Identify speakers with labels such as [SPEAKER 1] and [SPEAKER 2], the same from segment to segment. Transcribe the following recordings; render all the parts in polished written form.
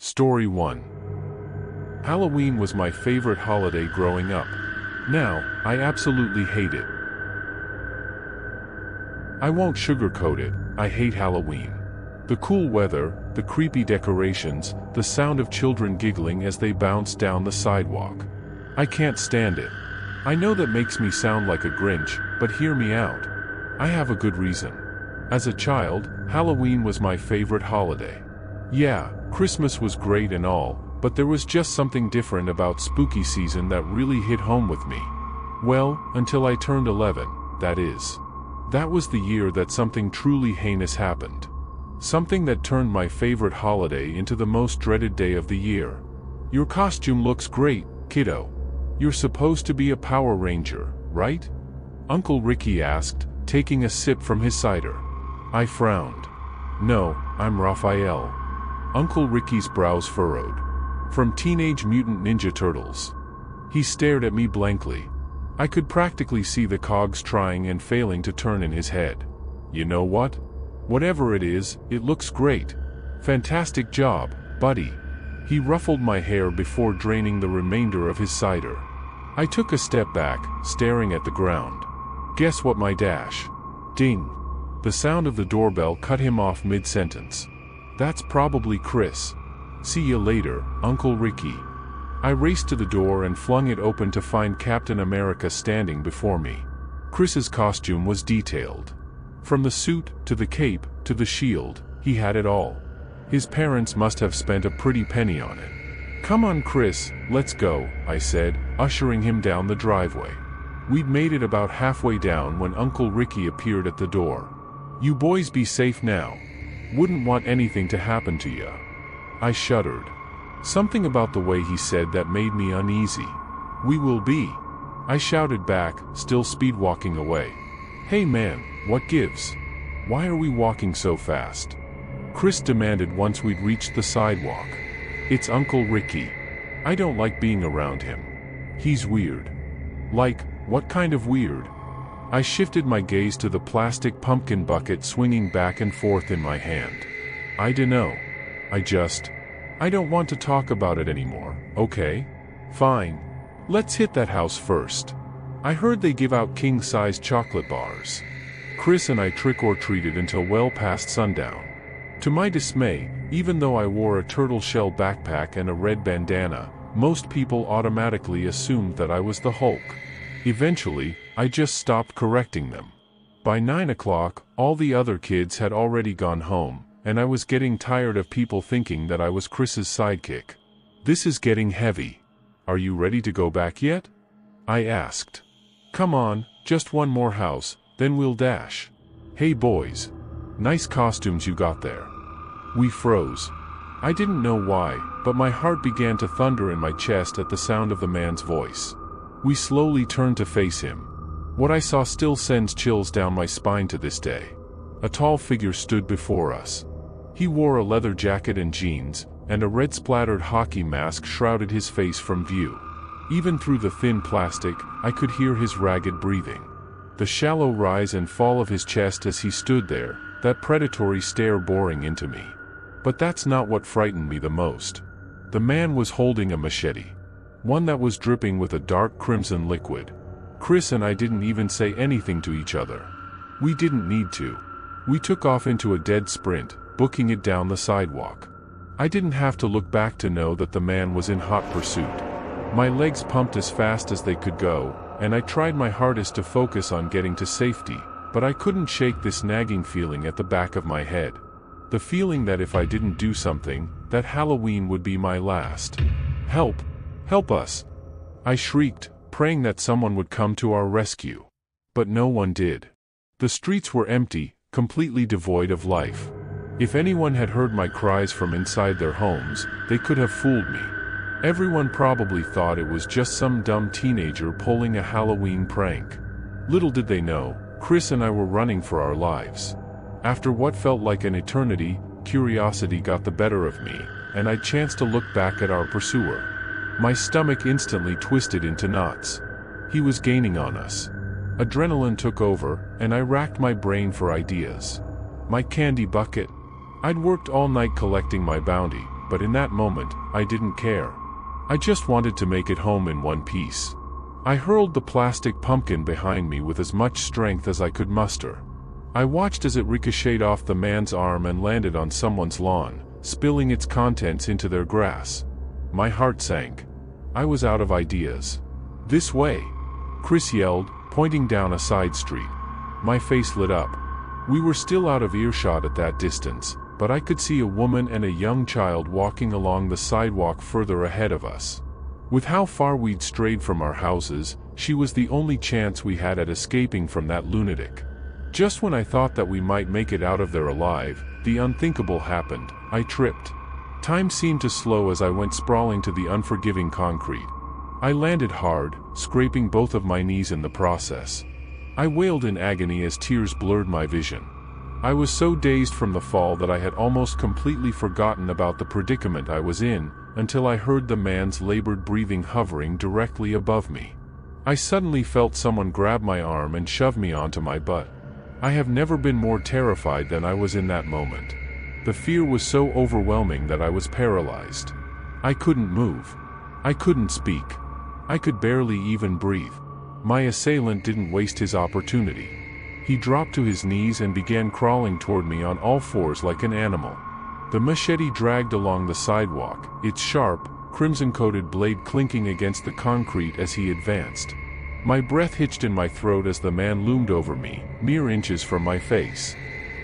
[SPEAKER 1] Story 1. Halloween was my favorite holiday growing up. Now, I absolutely hate it. I won't sugarcoat it, I hate Halloween. The cool weather, the creepy decorations, the sound of children giggling as they bounce down the sidewalk. I can't stand it. I know that makes me sound like a Grinch, but hear me out. I have a good reason. As a child, Halloween was my favorite holiday. Yeah, Christmas was great and all, but there was just something different about spooky season that really hit home with me. Well, until I turned 11, that is. That was the year that something truly heinous happened. Something that turned my favorite holiday into the most dreaded day of the year. Your costume looks great, kiddo. You're supposed to be a Power Ranger, right? Uncle Ricky asked, taking a sip from his cider. I frowned. No, I'm Raphael. Uncle Ricky's brows furrowed. From Teenage Mutant Ninja Turtles. He stared at me blankly. I could practically see the cogs trying and failing to turn in his head. You know what? Whatever it is, it looks great. Fantastic job, buddy. He ruffled my hair before draining the remainder of his cider. I took a step back, staring at the ground. Guess what my dash? Ding. The sound of the doorbell cut him off mid-sentence. That's probably Chris. See you later, Uncle Ricky. I raced to the door and flung it open to find Captain America standing before me. Chris's costume was detailed. From the suit, to the cape, to the shield, he had it all. His parents must have spent a pretty penny on it. Come on Chris, let's go, I said, ushering him down the driveway. We'd made it about halfway down when Uncle Ricky appeared at the door. You boys be safe now. Wouldn't want anything to happen to ya. I shuddered. Something about the way he said that made me uneasy. We will be. I shouted back, still speed walking away. Hey man, what gives? Why are we walking so fast? Chris demanded once we'd reached the sidewalk. It's Uncle Ricky. I don't like being around him. He's weird. Like, what kind of weird? I shifted my gaze to the plastic pumpkin bucket swinging back and forth in my hand. I dunno. I don't want to talk about it anymore, okay? Fine. Let's hit that house first. I heard they give out king-size chocolate bars. Chris and I trick-or-treated until well past sundown. To my dismay, even though I wore a turtle shell backpack and a red bandana, most people automatically assumed that I was the Hulk. Eventually, I just stopped correcting them. By 9 o'clock, all the other kids had already gone home, and I was getting tired of people thinking that I was Chris's sidekick. This is getting heavy. Are you ready to go back yet? I asked. Come on, just one more house, then we'll dash. Hey boys. Nice costumes you got there. We froze. I didn't know why, but my heart began to thunder in my chest at the sound of the man's voice. We slowly turned to face him. What I saw still sends chills down my spine to this day. A tall figure stood before us. He wore a leather jacket and jeans, and a red-splattered hockey mask shrouded his face from view. Even through the thin plastic, I could hear his ragged breathing. The shallow rise and fall of his chest as he stood there, that predatory stare boring into me. But that's not what frightened me the most. The man was holding a machete. One that was dripping with a dark crimson liquid. Chris and I didn't even say anything to each other. We didn't need to. We took off into a dead sprint, booking it down the sidewalk. I didn't have to look back to know that the man was in hot pursuit. My legs pumped as fast as they could go, and I tried my hardest to focus on getting to safety, but I couldn't shake this nagging feeling at the back of my head. The feeling that if I didn't do something, that Halloween would be my last. Help! Help us! I shrieked, praying that someone would come to our rescue. But no one did. The streets were empty, completely devoid of life. If anyone had heard my cries from inside their homes, they could have fooled me. Everyone probably thought it was just some dumb teenager pulling a Halloween prank. Little did they know, Chris and I were running for our lives. After what felt like an eternity, curiosity got the better of me, and I chanced to look back at our pursuer. My stomach instantly twisted into knots. He was gaining on us. Adrenaline took over, and I racked my brain for ideas. My candy bucket. I'd worked all night collecting my bounty, but in that moment, I didn't care. I just wanted to make it home in one piece. I hurled the plastic pumpkin behind me with as much strength as I could muster. I watched as it ricocheted off the man's arm and landed on someone's lawn, spilling its contents into their grass. My heart sank. I was out of ideas. "This way!" Chris yelled, pointing down a side street. My face lit up. We were still out of earshot at that distance, but I could see a woman and a young child walking along the sidewalk further ahead of us. With how far we'd strayed from our houses, she was the only chance we had at escaping from that lunatic. Just when I thought that we might make it out of there alive, the unthinkable happened. I tripped. Time seemed to slow as I went sprawling to the unforgiving concrete. I landed hard, scraping both of my knees in the process. I wailed in agony as tears blurred my vision. I was so dazed from the fall that I had almost completely forgotten about the predicament I was in, until I heard the man's labored breathing hovering directly above me. I suddenly felt someone grab my arm and shove me onto my butt. I have never been more terrified than I was in that moment. The fear was so overwhelming that I was paralyzed. I couldn't move. I couldn't speak. I could barely even breathe. My assailant didn't waste his opportunity. He dropped to his knees and began crawling toward me on all fours like an animal. The machete dragged along the sidewalk, its sharp, crimson-coated blade clinking against the concrete as he advanced. My breath hitched in my throat as the man loomed over me, mere inches from my face.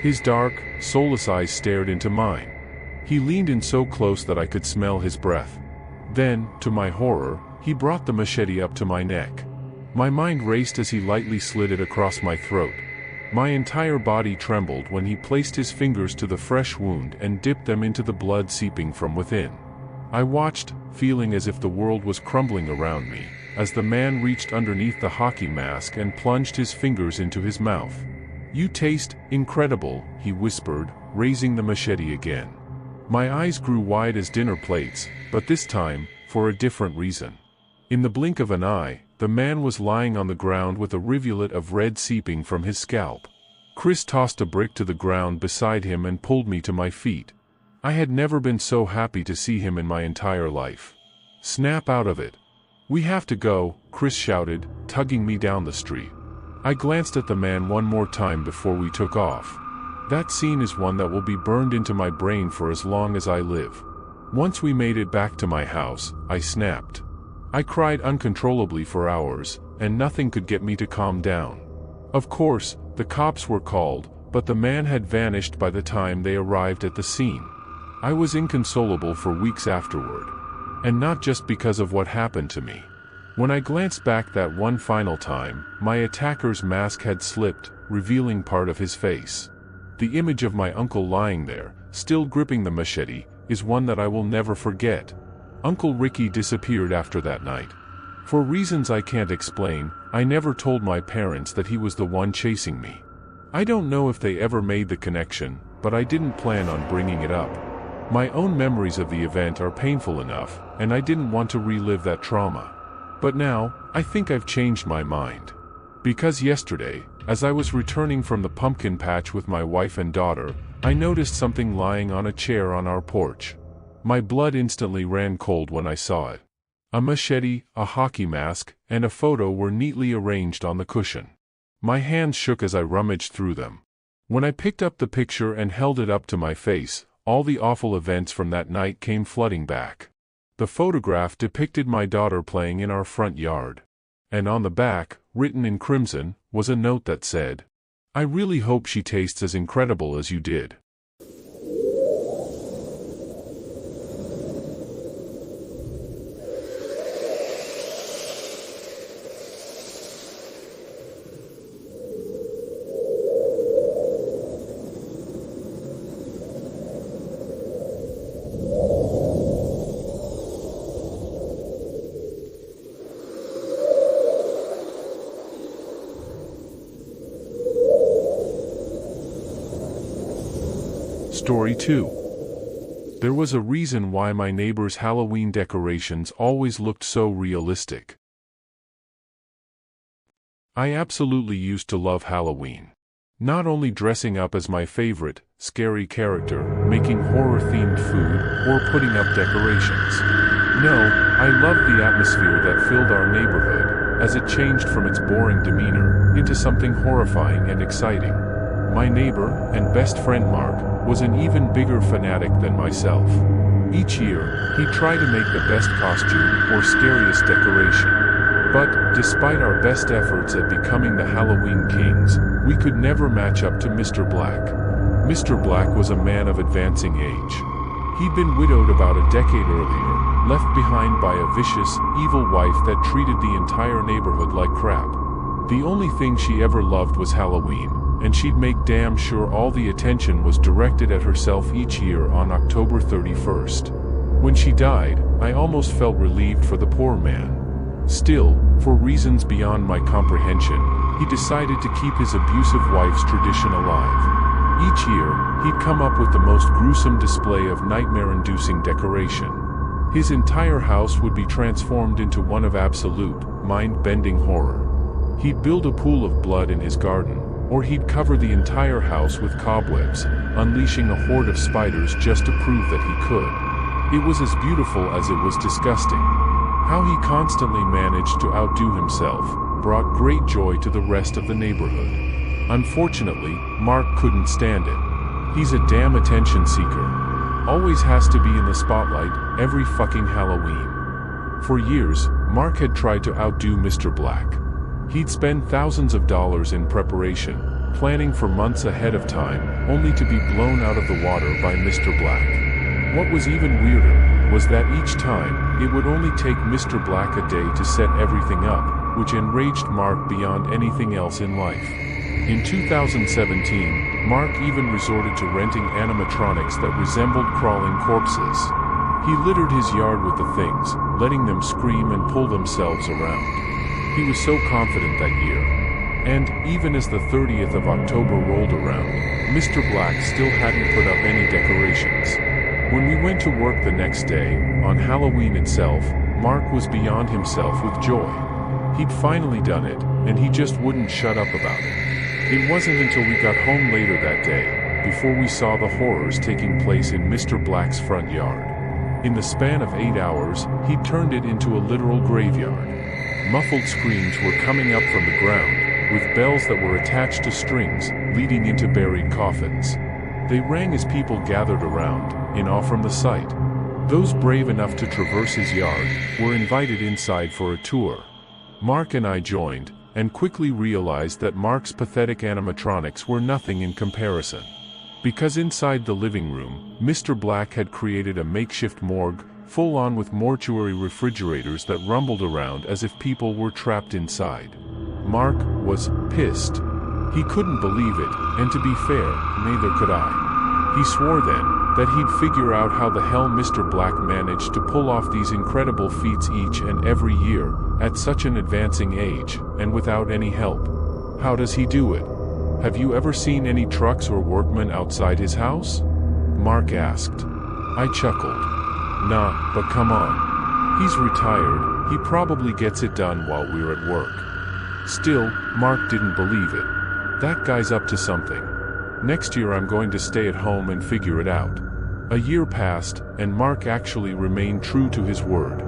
[SPEAKER 1] His dark, soulless eyes stared into mine. He leaned in so close that I could smell his breath. Then, to my horror, he brought the machete up to my neck. My mind raced as he lightly slid it across my throat. My entire body trembled when he placed his fingers to the fresh wound and dipped them into the blood seeping from within. I watched, feeling as if the world was crumbling around me, as the man reached underneath the hockey mask and plunged his fingers into his mouth. "You taste incredible," he whispered, raising the machete again. My eyes grew wide as dinner plates, but this time, for a different reason. In the blink of an eye, the man was lying on the ground with a rivulet of red seeping from his scalp. Chris tossed a brick to the ground beside him and pulled me to my feet. I had never been so happy to see him in my entire life. "Snap out of it. We have to go," Chris shouted, tugging me down the street. I glanced at the man one more time before we took off. That scene is one that will be burned into my brain for as long as I live. Once we made it back to my house, I snapped. I cried uncontrollably for hours, and nothing could get me to calm down. Of course, the cops were called, but the man had vanished by the time they arrived at the scene. I was inconsolable for weeks afterward. And not just because of what happened to me. When I glanced back that one final time, my attacker's mask had slipped, revealing part of his face. The image of my uncle lying there, still gripping the machete, is one that I will never forget. Uncle Ricky disappeared after that night. For reasons I can't explain, I never told my parents that he was the one chasing me. I don't know if they ever made the connection, but I didn't plan on bringing it up. My own memories of the event are painful enough, and I didn't want to relive that trauma. But now, I think I've changed my mind. Because yesterday, as I was returning from the pumpkin patch with my wife and daughter, I noticed something lying on a chair on our porch. My blood instantly ran cold when I saw it. A machete, a hockey mask, and a photo were neatly arranged on the cushion. My hands shook as I rummaged through them. When I picked up the picture and held it up to my face, all the awful events from that night came flooding back. The photograph depicted my daughter playing in our front yard. And on the back, written in crimson, was a note that said, "I really hope she tastes as incredible as you did." Story 2. There was a reason why my neighbor's Halloween decorations always looked so realistic. I absolutely used to love Halloween. Not only dressing up as my favorite, scary character, making horror-themed food, or putting up decorations. No, I loved the atmosphere that filled our neighborhood, as it changed from its boring demeanor into something horrifying and exciting. My neighbor, and best friend Mark, was an even bigger fanatic than myself. Each year, he'd try to make the best costume or scariest decoration. But, despite our best efforts at becoming the Halloween kings, we could never match up to Mr. Black. Mr. Black was a man of advancing age. He'd been widowed about a decade earlier, left behind by a vicious, evil wife that treated the entire neighborhood like crap. The only thing she ever loved was Halloween, and she'd make damn sure all the attention was directed at herself each year on October 31st. When she died, I almost felt relieved for the poor man. Still, for reasons beyond my comprehension, he decided to keep his abusive wife's tradition alive. Each year, he'd come up with the most gruesome display of nightmare-inducing decoration. His entire house would be transformed into one of absolute, mind-bending horror. He'd build a pool of blood in his garden, or he'd cover the entire house with cobwebs, unleashing a horde of spiders just to prove that he could. It was as beautiful as it was disgusting. How he constantly managed to outdo himself brought great joy to the rest of the neighborhood. Unfortunately, Mark couldn't stand it. He's a damn attention seeker. Always has to be in the spotlight, every fucking Halloween. For years, Mark had tried to outdo Mr. Black. He'd spend thousands of dollars in preparation, planning for months ahead of time, only to be blown out of the water by Mr. Black. What was even weirder was that each time, it would only take Mr. Black a day to set everything up, which enraged Mark beyond anything else in life. In 2017, Mark even resorted to renting animatronics that resembled crawling corpses. He littered his yard with the things, letting them scream and pull themselves around. He was so confident that year. And, even as the 30th of October rolled around, Mr. Black still hadn't put up any decorations. When we went to work the next day, on Halloween itself, Mark was beyond himself with joy. He'd finally done it, and he just wouldn't shut up about it. It wasn't until we got home later that day, before we saw the horrors taking place in Mr. Black's front yard. In the span of 8 hours, he'd turned it into a literal graveyard. Muffled screams were coming up from the ground, with bells that were attached to strings, leading into buried coffins. They rang as people gathered around, in awe from the sight. Those brave enough to traverse his yard were invited inside for a tour. Mark and I joined, and quickly realized that Mark's pathetic animatronics were nothing in comparison. Because inside the living room, Mr. Black had created a makeshift morgue, full on with mortuary refrigerators that rumbled around as if people were trapped inside. Mark was pissed. He couldn't believe it, and to be fair, neither could I. He swore then that he'd figure out how the hell Mr. Black managed to pull off these incredible feats each and every year, at such an advancing age, and without any help. How does he do it? Have you ever seen any trucks or workmen outside his house? Mark asked. I chuckled. Nah, but come on. He's retired, he probably gets it done while we're at work. Still, Mark didn't believe it. That guy's up to something. Next year I'm going to stay at home and figure it out. A year passed, and Mark actually remained true to his word.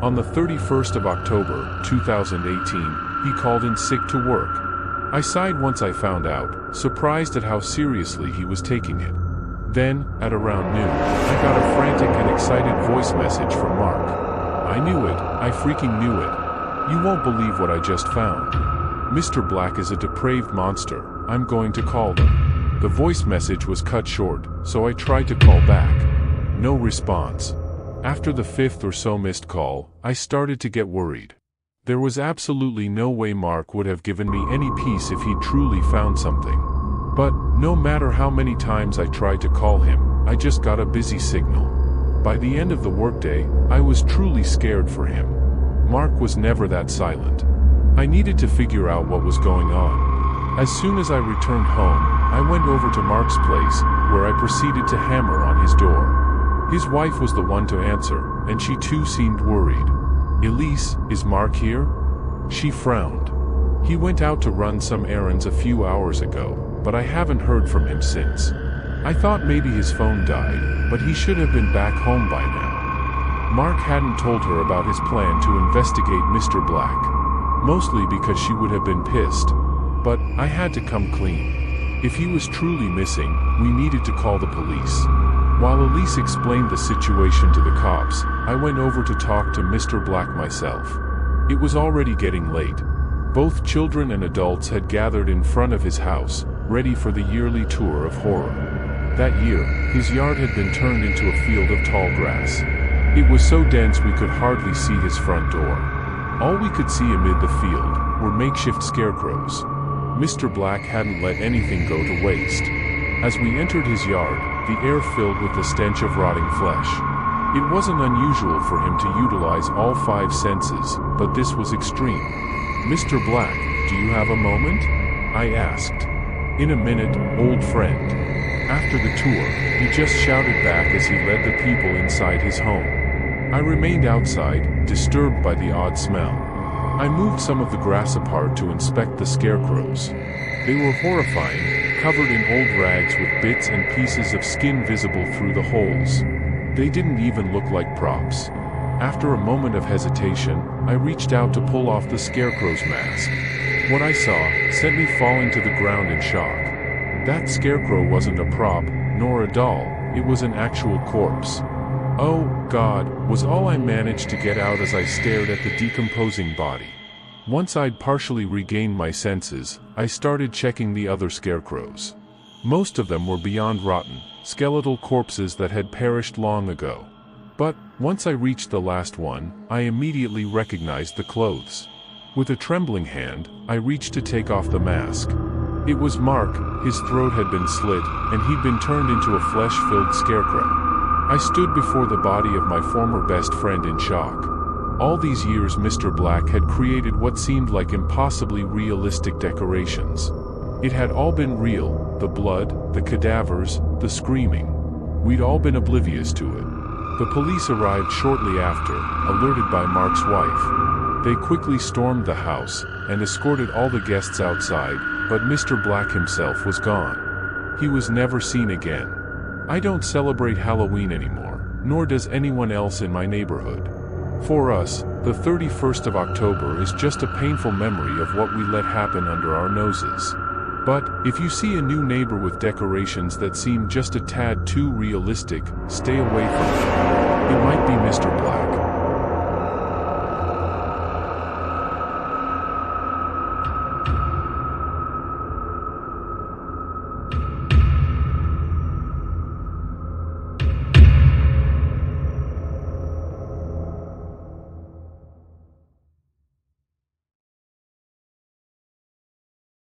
[SPEAKER 1] On the 31st of October, 2018, he called in sick to work. I sighed once I found out, surprised at how seriously he was taking it. Then, at around noon, I got a frantic and excited voice message from Mark. I knew it, I freaking knew it. You won't believe what I just found. Mr. Black is a depraved monster, I'm going to call them. The voice message was cut short, so I tried to call back. No response. After the 5th or so missed call, I started to get worried. There was absolutely no way Mark would have given me any peace if he'd truly found something. But, no matter how many times I tried to call him, I just got a busy signal. By the end of the workday, I was truly scared for him. Mark was never that silent. I needed to figure out what was going on. As soon as I returned home, I went over to Mark's place, where I proceeded to hammer on his door. His wife was the one to answer, and she too seemed worried. Elise, is Mark here? She frowned. He went out to run some errands a few hours ago, but I haven't heard from him since. I thought maybe his phone died, but he should have been back home by now. Mark hadn't told her about his plan to investigate Mr. Black, mostly because she would have been pissed. But I had to come clean. If he was truly missing, we needed to call the police. While Elise explained the situation to the cops, I went over to talk to Mr. Black myself. It was already getting late. Both children and adults had gathered in front of his house, ready for the yearly tour of horror. That year, his yard had been turned into a field of tall grass. It was so dense we could hardly see his front door. All we could see amid the field were makeshift scarecrows. Mr. Black hadn't let anything go to waste. As we entered his yard, the air filled with the stench of rotting flesh. It wasn't unusual for him to utilize all 5 senses, but this was extreme. "Mr. Black, do you have a moment?" I asked. "In a minute, old friend." After the tour, he just shouted back as he led the people inside his home. I remained outside, disturbed by the odd smell. I moved some of the grass apart to inspect the scarecrows. They were horrifying, covered in old rags with bits and pieces of skin visible through the holes. They didn't even look like props. After a moment of hesitation, I reached out to pull off the scarecrow's mask. What I saw sent me falling to the ground in shock. That scarecrow wasn't a prop, nor a doll, it was an actual corpse. "Oh, God," was all I managed to get out as I stared at the decomposing body. Once I'd partially regained my senses, I started checking the other scarecrows. Most of them were beyond rotten, skeletal corpses that had perished long ago. But, once I reached the last one, I immediately recognized the clothes. With a trembling hand, I reached to take off the mask. It was Mark. His throat had been slit, and he'd been turned into a flesh-filled scarecrow. I stood before the body of my former best friend in shock. All these years Mr. Black had created what seemed like impossibly realistic decorations. It had all been real, the blood, the cadavers, the screaming. We'd all been oblivious to it. The police arrived shortly after, alerted by Mark's wife. They quickly stormed the house, and escorted all the guests outside, but Mr. Black himself was gone. He was never seen again. I don't celebrate Halloween anymore, nor does anyone else in my neighborhood. For us, the 31st of October is just a painful memory of what we let happen under our noses. But, if you see a new neighbor with decorations that seem just a tad too realistic, stay away from it. It might be Mr.